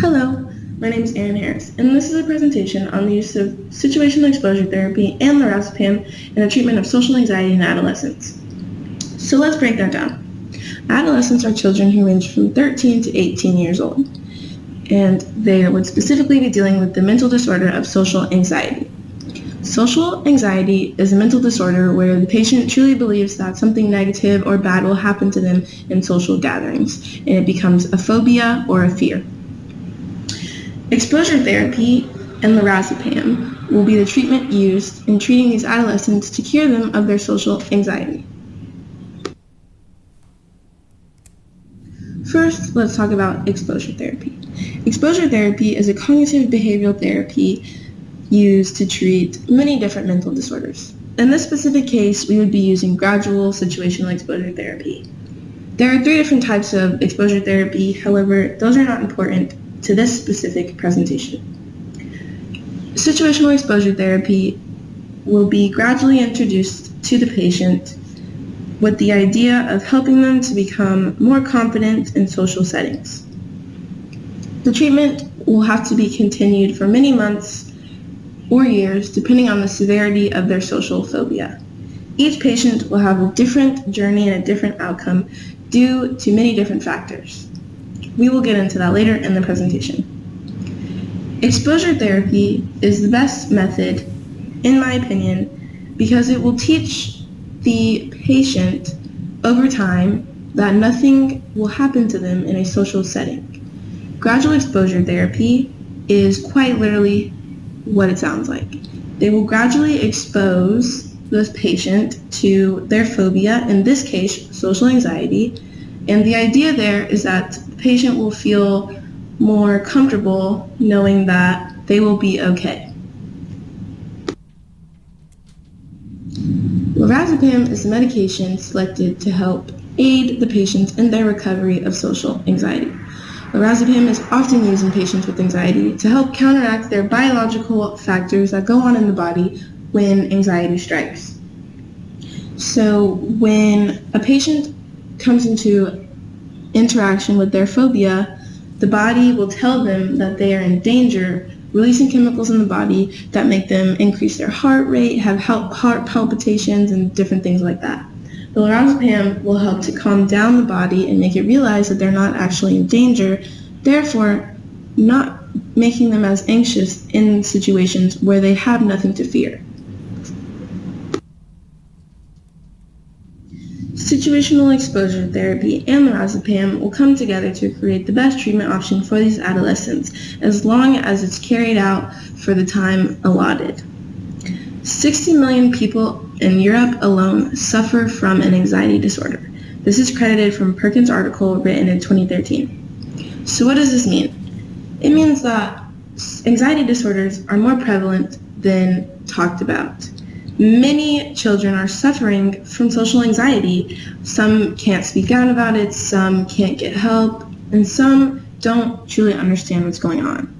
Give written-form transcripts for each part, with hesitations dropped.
Hello, my name is Erin Harris, and this is a presentation on the use of situational exposure therapy and lorazepam in the treatment of social anxiety in adolescents. So let's break that down. Adolescents are children who range from 13 to 18 years old, and they would specifically be dealing with the mental disorder of social anxiety. Social anxiety is a mental disorder where the patient truly believes that something negative or bad will happen to them in social gatherings, and it becomes a phobia or a fear. Exposure therapy and lorazepam will be the treatment used in treating these adolescents to cure them of their social anxiety. First, let's talk about exposure therapy. Exposure therapy is a cognitive behavioral therapy used to treat many different mental disorders. In this specific case, we would be using gradual situational exposure therapy. There are 3 different types of exposure therapy, however, those are not important to this specific presentation. Situational exposure therapy will be gradually introduced to the patient with the idea of helping them to become more confident in social settings. The treatment will have to be continued for many months or years depending on the severity of their social phobia. Each patient will have a different journey and a different outcome due to many different factors. We will get into that later in the presentation. Exposure therapy is the best method, in my opinion, because it will teach the patient over time that nothing will happen to them in a social setting. Gradual exposure therapy is quite literally what it sounds like. They will gradually expose the patient to their phobia, in this case, social anxiety, and the idea there is that the patient will feel more comfortable knowing that they will be okay. Lorazepam is a medication selected to help aid the patient in their recovery of social anxiety. Lorazepam is often used in patients with anxiety to help counteract their biological factors that go on in the body when anxiety strikes. So when a patient comes into interaction with their phobia, the body will tell them that they are in danger, releasing chemicals in the body that make them increase their heart rate, have heart palpitations, and different things like that. The lorazepam will help to calm down the body and make it realize that they're not actually in danger, therefore not making them as anxious in situations where they have nothing to fear. Situational exposure therapy and lorazepam will come together to create the best treatment option for these adolescents, as long as it's carried out for the time allotted. 60 million people in Europe alone suffer from an anxiety disorder. This is credited from Perkins' article written in 2013. So what does this mean? It means that anxiety disorders are more prevalent than talked about. Many children are suffering from social anxiety. Some can't speak out about it, some can't get help, and some don't truly understand what's going on.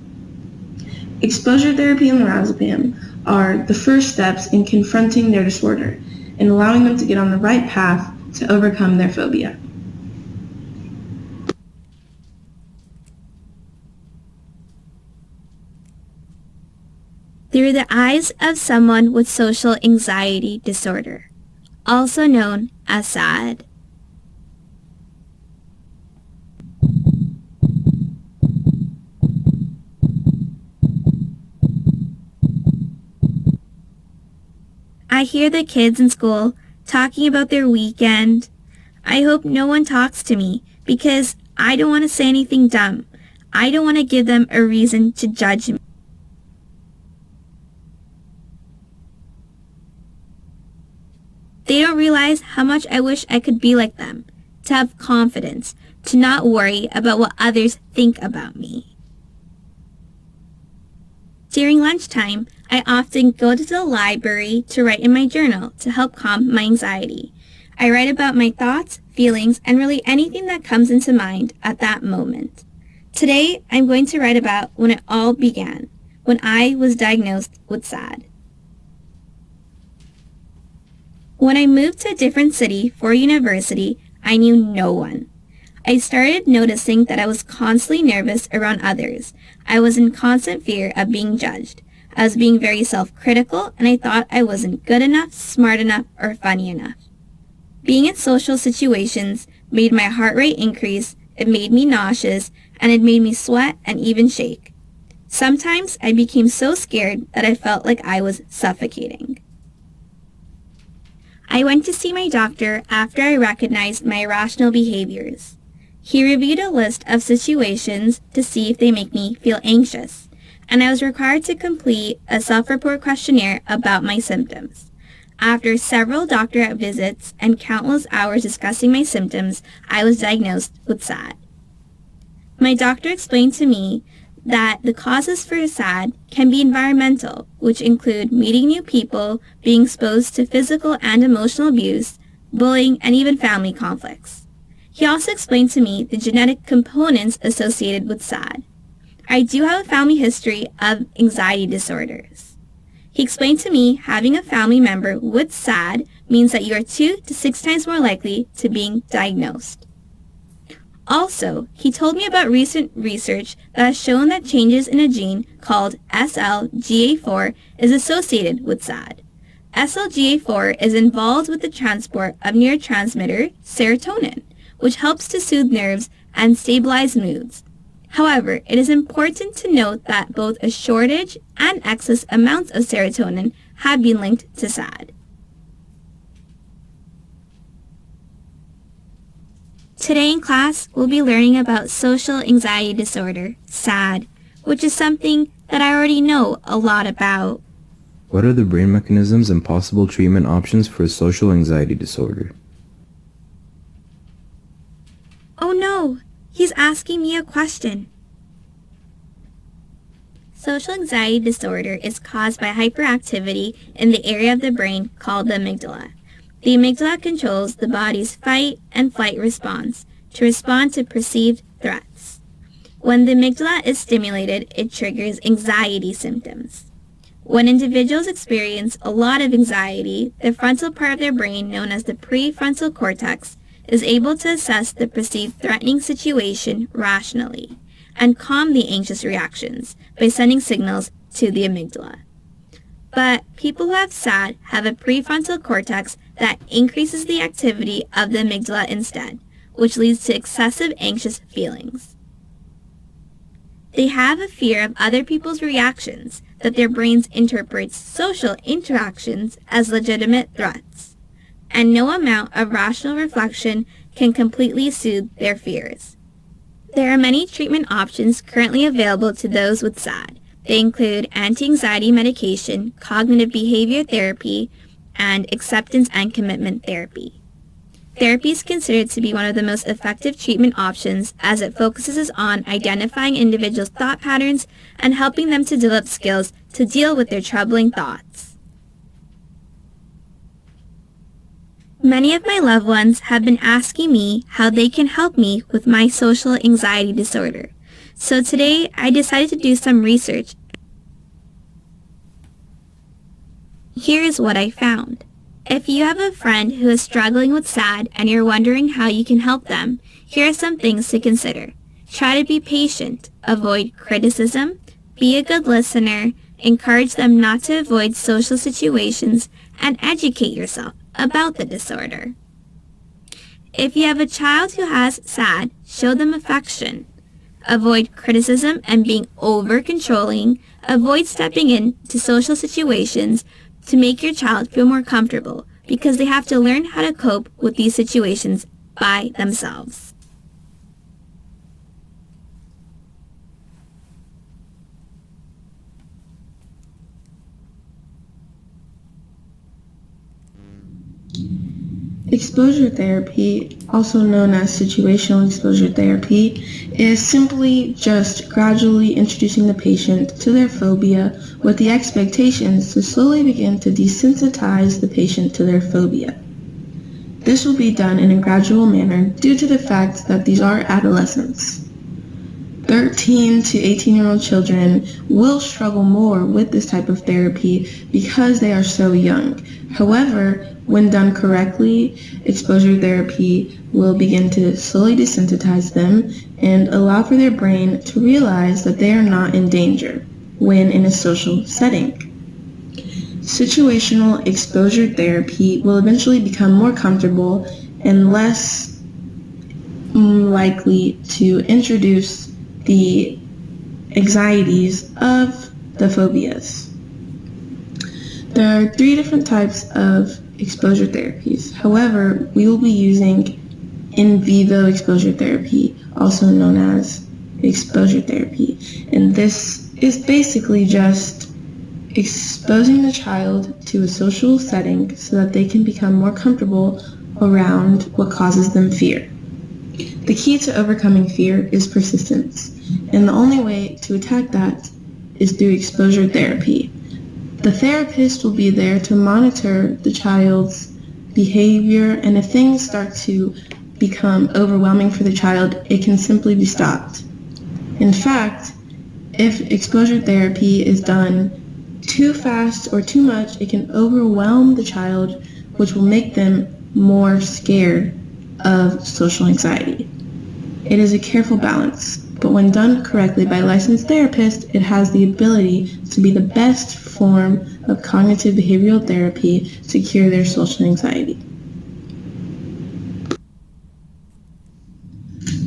Exposure therapy and lorazepam are the first steps in confronting their disorder and allowing them to get on the right path to overcome their phobia. Through the eyes of someone with social anxiety disorder, also known as SAD. I hear the kids in school talking about their weekend. I hope no one talks to me because I don't want to say anything dumb. I don't want to give them a reason to judge me. They don't realize how much I wish I could be like them, to have confidence, to not worry about what others think about me. During lunchtime, I often go to the library to write in my journal to help calm my anxiety. I write about my thoughts, feelings, and really anything that comes into mind at that moment. Today, I'm going to write about when it all began, when I was diagnosed with SAD. When I moved to a different city for university, I knew no one. I started noticing that I was constantly nervous around others. I was in constant fear of being judged. I was being very self-critical, and I thought I wasn't good enough, smart enough, or funny enough. Being in social situations made my heart rate increase, it made me nauseous, and it made me sweat and even shake. Sometimes I became so scared that I felt like I was suffocating. I went to see my doctor after I recognized my irrational behaviors. He reviewed a list of situations to see if they make me feel anxious, and I was required to complete a self-report questionnaire about my symptoms. After several doctor visits and countless hours discussing my symptoms, I was diagnosed with SAD. My doctor explained to me that the causes for SAD can be environmental, which include meeting new people, being exposed to physical and emotional abuse, bullying, and even family conflicts. He also explained to me the genetic components associated with SAD. I do have a family history of anxiety disorders. He explained to me having a family member with SAD means that you are 2 to 6 times more likely to being diagnosed. Also, he told me about recent research that has shown that changes in a gene called SLGA4 is associated with SAD. SLGA4 is involved with the transport of neurotransmitter serotonin, which helps to soothe nerves and stabilize moods. However, it is important to note that both a shortage and excess amounts of serotonin have been linked to SAD. Today in class, we'll be learning about social anxiety disorder, SAD, which is something that I already know a lot about. What are the brain mechanisms and possible treatment options for social anxiety disorder? Oh no, he's asking me a question. Social anxiety disorder is caused by hyperactivity in the area of the brain called the amygdala. The amygdala controls the body's fight and flight response to respond to perceived threats. When the amygdala is stimulated, it triggers anxiety symptoms. When individuals experience a lot of anxiety, the frontal part of their brain, known as the prefrontal cortex, is able to assess the perceived threatening situation rationally and calm the anxious reactions by sending signals to the amygdala. But people who have SAD have a prefrontal cortex that increases the activity of the amygdala instead, which leads to excessive anxious feelings. They have a fear of other people's reactions that their brains interprets social interactions as legitimate threats, and no amount of rational reflection can completely soothe their fears. There are many treatment options currently available to those with SAD. They include anti-anxiety medication, cognitive behavior therapy, and acceptance and commitment therapy. Therapy is considered to be one of the most effective treatment options as it focuses on identifying individuals' thought patterns and helping them to develop skills to deal with their troubling thoughts. Many of my loved ones have been asking me how they can help me with my social anxiety disorder. So today I decided to do some research. Here is what I found. If you have a friend who is struggling with SAD and you're wondering how you can help them, here are some things to consider. Try to be patient, avoid criticism, be a good listener, encourage them not to avoid social situations, and educate yourself about the disorder. If you have a child who has SAD, show them affection. Avoid criticism and being over-controlling. Avoid stepping into social situations to make your child feel more comfortable because they have to learn how to cope with these situations by themselves. Exposure therapy, also known as situational exposure therapy, is simply just gradually introducing the patient to their phobia with the expectations to slowly begin to desensitize the patient to their phobia. This will be done in a gradual manner due to the fact that these are adolescents. 13 to 18-year-old children will struggle more with this type of therapy because they are so young. However, when done correctly, exposure therapy will begin to slowly desensitize them and allow for their brain to realize that they are not in danger when in a social setting. Situational exposure therapy will eventually become more comfortable and less likely to introduce the anxieties of the phobias. There are 3 different types of exposure therapies. However, we will be using in vivo exposure therapy, also known as exposure therapy. And this is basically just exposing the child to a social setting so that they can become more comfortable around what causes them fear. The key to overcoming fear is persistence, and the only way to attack that is through exposure therapy. The therapist will be there to monitor the child's behavior, and if things start to become overwhelming for the child, it can simply be stopped. In fact, if exposure therapy is done too fast or too much, it can overwhelm the child, which will make them more scared of social anxiety. It is a careful balance, but when done correctly by a licensed therapist, it has the ability to be the best form of cognitive behavioral therapy to cure their social anxiety.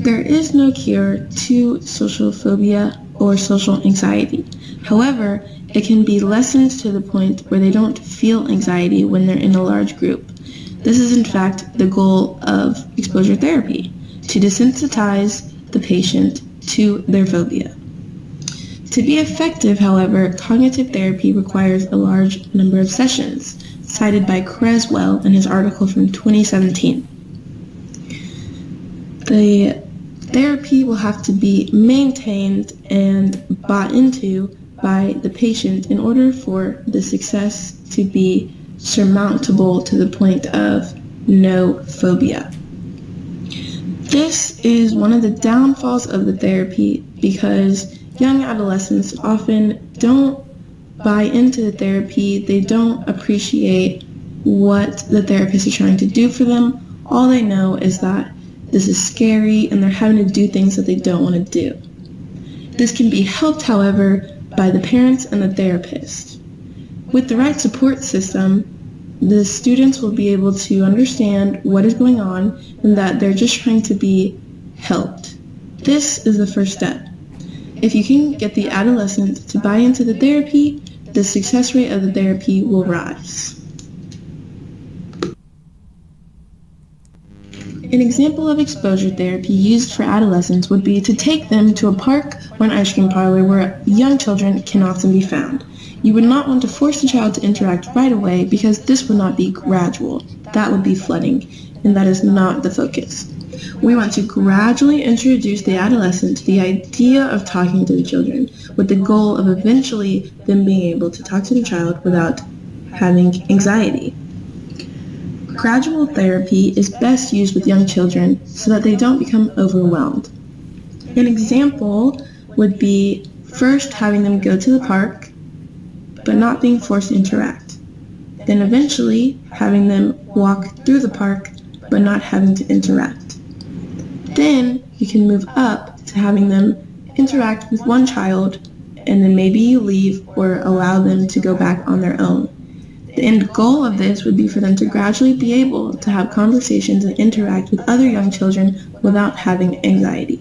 There is no cure to social phobia or social anxiety. However, it can be lessened to the point where they don't feel anxiety when they're in a large group. This is in fact the goal of exposure therapy, to desensitize the patient to their phobia. To be effective, however, cognitive therapy requires a large number of sessions, cited by Creswell in his article from 2017. The therapy will have to be maintained and bought into by the patient in order for the success to be surmountable to the point of no phobia. This is one of the downfalls of the therapy because young adolescents often don't buy into the therapy. They don't appreciate what the therapist is trying to do for them. All they know is that this is scary and they're having to do things that they don't want to do. This can be helped, however, by the parents and the therapist. With the right support system, the students will be able to understand what is going on and that they're just trying to be helped. This is the first step. If you can get the adolescent to buy into the therapy, the success rate of the therapy will rise. An example of exposure therapy used for adolescents would be to take them to a park or an ice cream parlor where young children can often be found. You would not want to force the child to interact right away because this would not be gradual. That would be flooding, and that is not the focus. We want to gradually introduce the adolescent to the idea of talking to the children, with the goal of eventually them being able to talk to the child without having anxiety. Gradual therapy is best used with young children so that they don't become overwhelmed. An example would be first having them go to the park, but not being forced to interact. Then eventually having them walk through the park, but not having to interact. Then you can move up to having them interact with one child, and then maybe you leave or allow them to go back on their own. The end goal of this would be for them to gradually be able to have conversations and interact with other young children without having anxiety.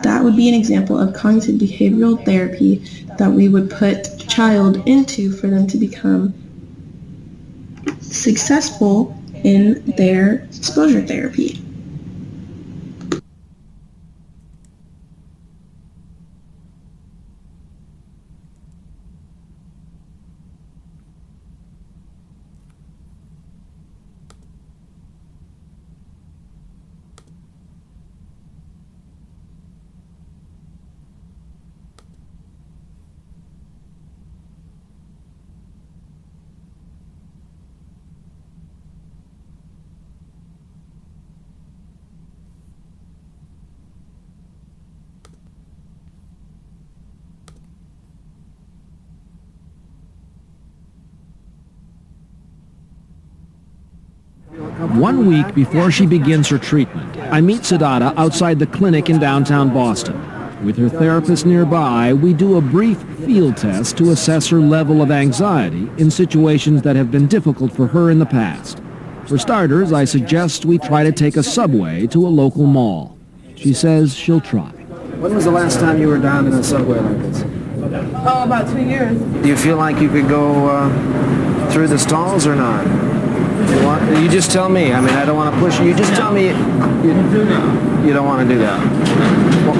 That would be an example of cognitive behavioral therapy that we would put the child into for them to become successful in their exposure therapy. 1 week before she begins her treatment, I meet Siddhartha outside the clinic in downtown Boston. With her therapist nearby, we do a brief field test to assess her level of anxiety in situations that have been difficult for her in the past. For starters, I suggest we try to take a subway to a local mall. She says she'll try. When was the last time you were down in a subway like this? Oh, about 2 years. Do you feel like you could go through the stalls or not? You just tell me. I mean, I don't want to push you. You just tell me you don't want to do that.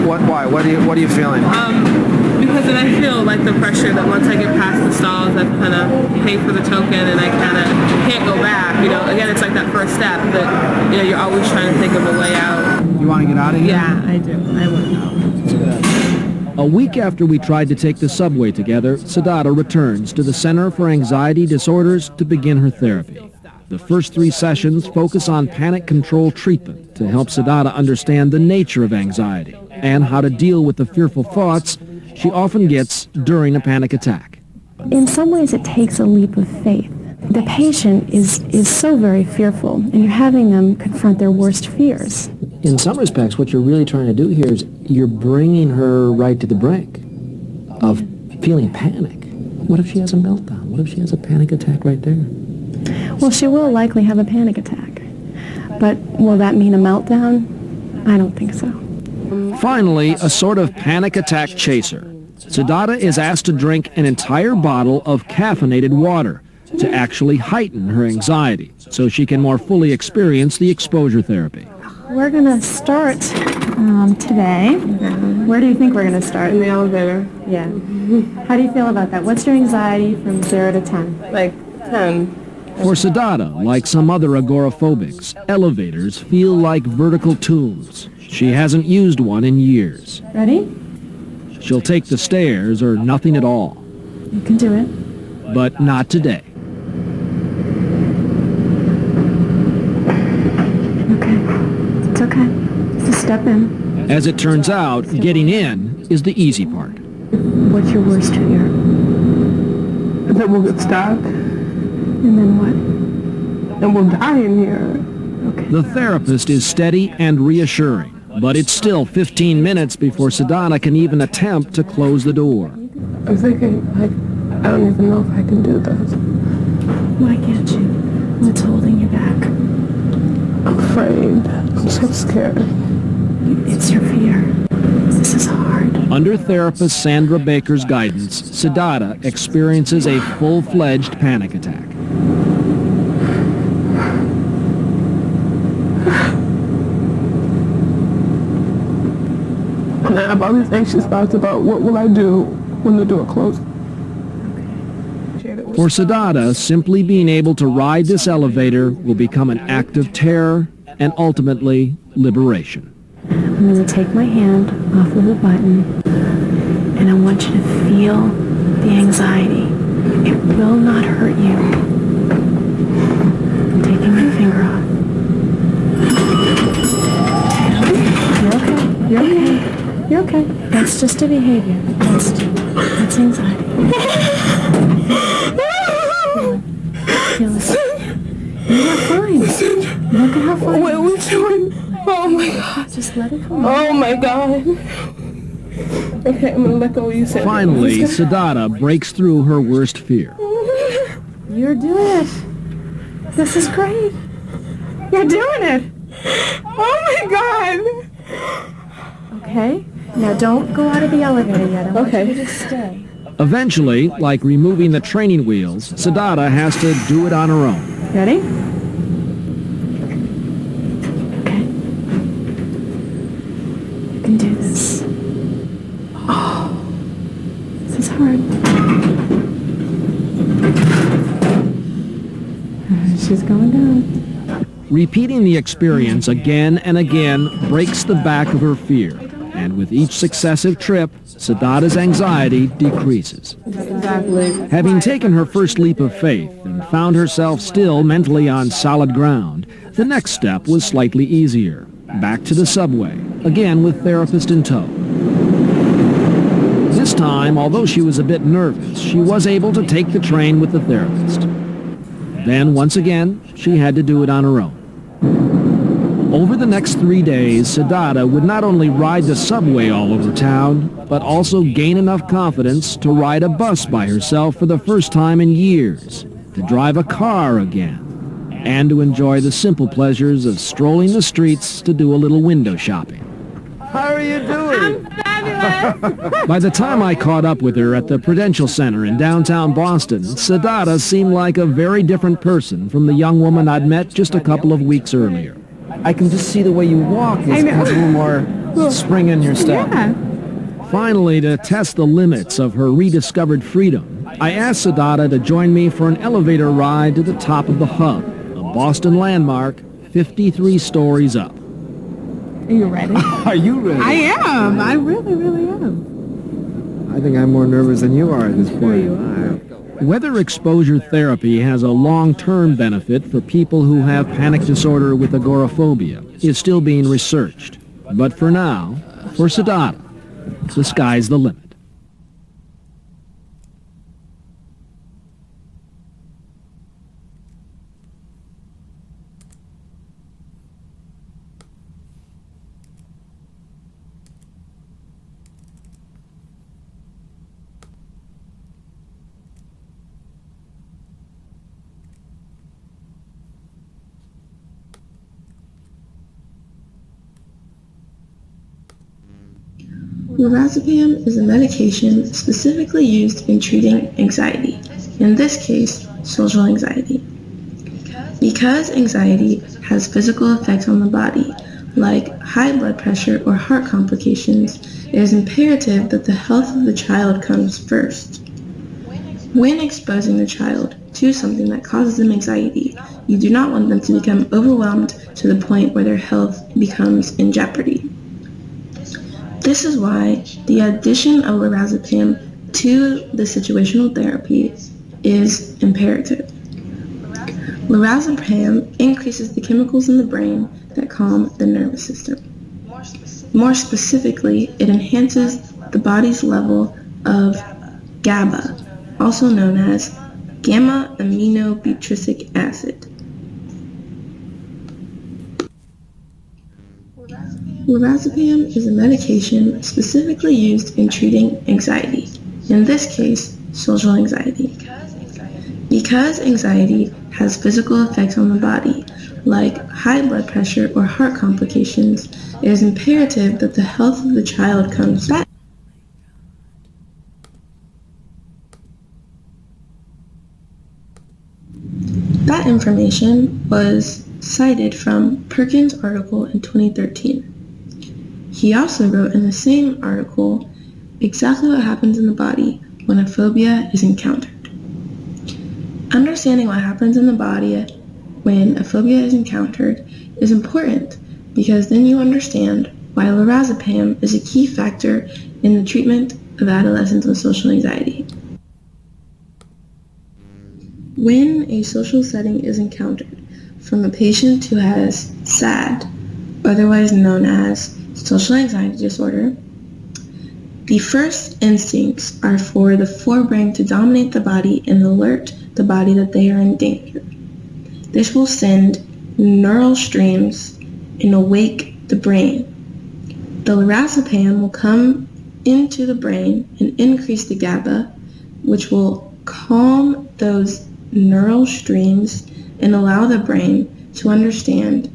Why? What are you feeling? Because then I feel like the pressure that once I get past the stalls, I've kind of paid for the token and I kind of can't go back. You know, again, it's like that first step that, you know, you're always trying to think of a way out. You want to get out of here? Yeah, I do. I would. A week after we tried to take the subway together, Siddhartha returns to the Center for Anxiety Disorders to begin her therapy. The first 3 sessions focus on panic control treatment to help Siddhartha understand the nature of anxiety and how to deal with the fearful thoughts she often gets during a panic attack. In some ways, it takes a leap of faith. The patient is so very fearful, and you're having them confront their worst fears. In some respects, what you're really trying to do here is you're bringing her right to the brink of feeling panic. What if she has a meltdown? What if she has a panic attack right there? Well, she will likely have a panic attack. But will that mean a meltdown? I don't think so. Finally, a sort of panic attack chaser. Siddhartha is asked to drink an entire bottle of caffeinated water to actually heighten her anxiety so she can more fully experience the exposure therapy. We're going to start today. Where do you think we're going to start? In the elevator. Yeah. How do you feel about that? What's your anxiety from 0 to 10? Like 10. For Siddhartha, like some other agoraphobics, elevators feel like vertical tombs. She hasn't used one in years. Ready? She'll take the stairs or nothing at all. You can do it. But not today. Okay. It's okay. Just step in. As it turns out, getting in is the easy part. What's your worst fear? That we'll get stabbed And then what? and we'll die in here. Okay. The therapist is steady and reassuring, but it's still 15 minutes before Siddhartha can even attempt to close the door. I'm thinking, like, I don't even know if I can do this. Why can't you? What's holding you back? I'm afraid. I'm so scared. It's your fear. This is hard. Under therapist Sandra Baker's guidance, Siddhartha experiences a full-fledged panic attack. And I have all these anxious thoughts about what will I do when the door closes. For Siddhartha, simply being able to ride this elevator will become an act of terror and ultimately liberation. I'm going to take my hand off of the button, and I want you to feel the anxiety. It will not hurt you. I'm taking my finger off. You're okay. You're okay. That's just a behavior. That's anxiety. Feel it. You're fine. Look at how fine. What are we doing? Oh my God. Just let it go. Oh my God. Okay, I'm gonna let go of you said. Finally, Siddhartha breaks through her worst fear. You're doing it. This is great. You're doing it. Oh my God. Okay. Now don't go out of the elevator yet. I want Okay. you to just stay. Eventually, like removing the training wheels, Siddhartha has to do it on her own. Ready? Okay. You can do this. Oh, this is hard. She's going down. Repeating the experience again and again breaks the back of her fear, and with each successive trip, Siddhartha's anxiety decreases. Exactly. Having taken her first leap of faith and found herself still mentally on solid ground, the next step was slightly easier. Back to the subway, again with therapist in tow. This time, although she was a bit nervous, she was able to take the train with the therapist. Then, once again, she had to do it on her own. Over the next 3 days, Siddhartha would not only ride the subway all over town, but also gain enough confidence to ride a bus by herself for the first time in years, to drive a car again, and to enjoy the simple pleasures of strolling the streets to do a little window shopping. How are you doing? By the time I caught up with her at the Prudential Center in downtown Boston, Siddhartha seemed like a very different person from the young woman I'd met just a couple of weeks earlier. I can just see the way you walk. It has a little more spring in your step. Finally, to test the limits of her rediscovered freedom, I asked Siddhartha to join me for an elevator ride to the top of the Hub, a Boston landmark 53 stories up. Are you ready? Are you ready? I am. I really, really am. I think I'm more nervous than you are at this point. Sure you are. Whether exposure therapy has a long-term benefit for people who have panic disorder with agoraphobia is still being researched. But for now, for Siddhartha, the sky's the limit. Lorazepam is a medication specifically used in treating anxiety, in this case, social anxiety. Because anxiety has physical effects on the body, like high blood pressure or heart complications, it is imperative that the health of the child comes first. When exposing the child to something that causes them anxiety, you do not want them to become overwhelmed to the point where their health becomes in jeopardy. This is why the addition of lorazepam to the situational therapy is imperative. Lorazepam increases the chemicals in the brain that calm the nervous system. More specifically, it enhances the body's level of GABA, also known as gamma-aminobutyric acid. Lorazepam is a medication specifically used in treating anxiety, in this case, social anxiety. Because anxiety has physical effects on the body, like high blood pressure or heart complications, it is imperative that the health of the child comes back. That information was cited from Perkins' article in 2013. He also wrote in the same article exactly what happens in the body when a phobia is encountered. Understanding what happens in the body when a phobia is encountered is important because then you understand why lorazepam is a key factor in the treatment of adolescents with social anxiety. When a social setting is encountered from a patient who has SAD, otherwise known as social anxiety disorder, the first instincts are for the forebrain to dominate the body and alert the body that they are in danger. This will send neural streams and awake the brain. The lorazepam will come into the brain and increase the GABA, which will calm those neural streams and allow the brain to understand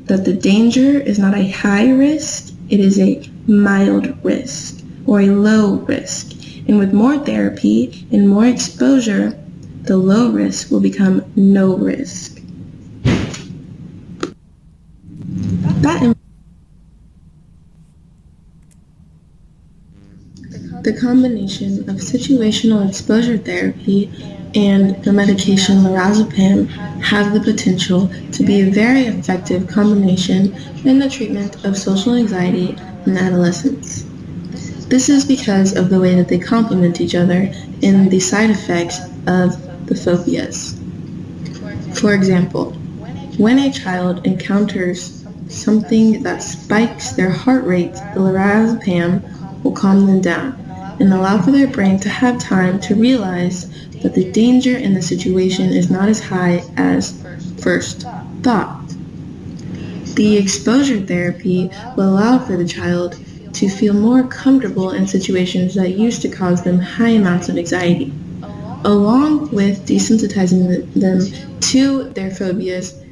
that the danger is not a high risk, it is a mild risk or a low risk. And with more therapy and more exposure, the low risk will become no risk. The combination of situational exposure therapy and the medication lorazepam have the potential to be a very effective combination in the treatment of social anxiety in adolescents. This is because of the way that they complement each other in the side effects of the phobias. For example, when a child encounters something that spikes their heart rate, the lorazepam will calm them down and allow for their brain to have time to realize that the danger in the situation is not as high as first thought. The exposure therapy will allow for the child to feel more comfortable in situations that used to cause them high amounts of anxiety. Along with desensitizing them to their phobias,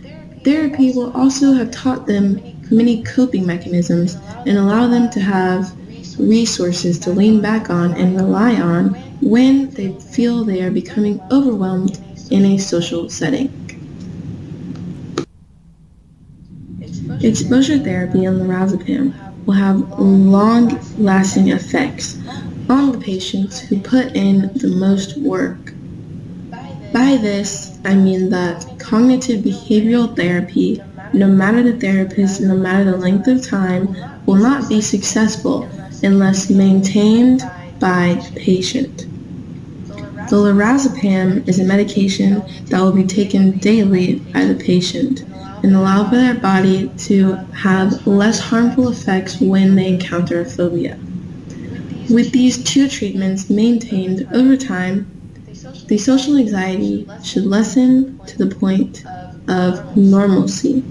therapy will also have taught them many coping mechanisms and allow them to have resources to lean back on and rely on when they feel they are becoming overwhelmed in a social setting. Exposure therapy and lorazepam will have long-lasting effects on the patients who put in the most work. By this, I mean that cognitive behavioral therapy, no matter the therapist, no matter the length of time, will not be successful unless maintained by the patient. The lorazepam is a medication that will be taken daily by the patient and allow for their body to have less harmful effects when they encounter a phobia. With these two treatments maintained over time, the social anxiety should lessen to the point of normalcy.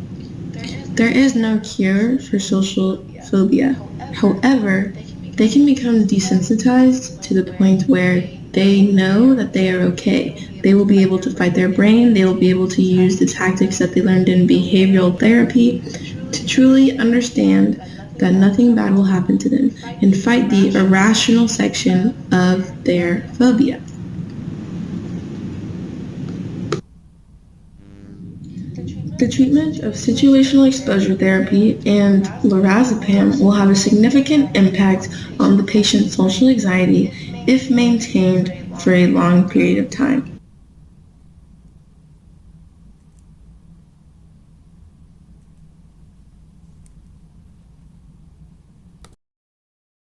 There is no cure for social phobia. However, they can become desensitized to the point where they know that they are okay. They will be able to fight their brain. They will be able to use the tactics that they learned in behavioral therapy to truly understand that nothing bad will happen to them and fight the irrational section of their phobia. The treatment of situational exposure therapy and lorazepam will have a significant impact on the patient's social anxiety if maintained for a long period of time.